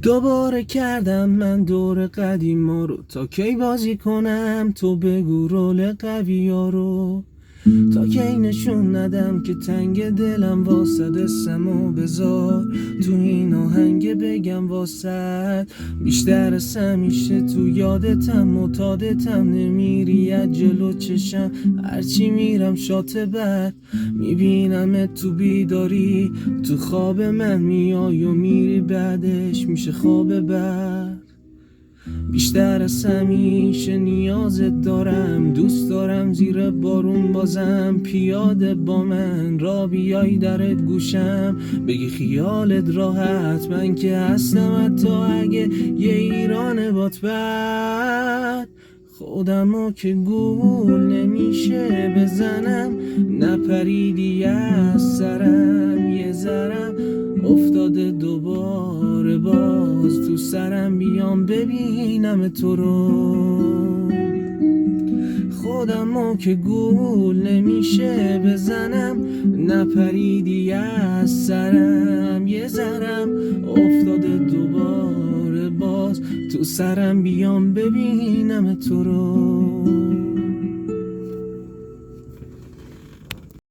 دوباره کردم من دور قدیما رو، تا کی بازی کنم تو بگو رول قویا رو، تا کی نشون ندم که تنگ دلم واسد اسمو بذار تو این آهنگ بگم واسد بیشتر از همیشه تو یادتم معتادتم نمیری از جلو چشم هرچی میرم شات بر میبینم تو بیداری تو خواب من میای و میری بعدش میشه خواب بر بیشتر از همیشه نیازت دارم دوست دارم زیر بارون بازم پیاده با من را بیای درت گوشم بگی خیالت راحت من که هستم حتی اگه یه ایران بات بد خودمو که گول نمیشه بزنم نپریدی از سرم یه ذرم افتاده دوباره باز تو سرم بیام ببینم تو رو خودمو که گول نمیشه بزنم نپریدی از سرم یه ذرم افتاده دوباره باز تو سرم بیام ببینم تو رو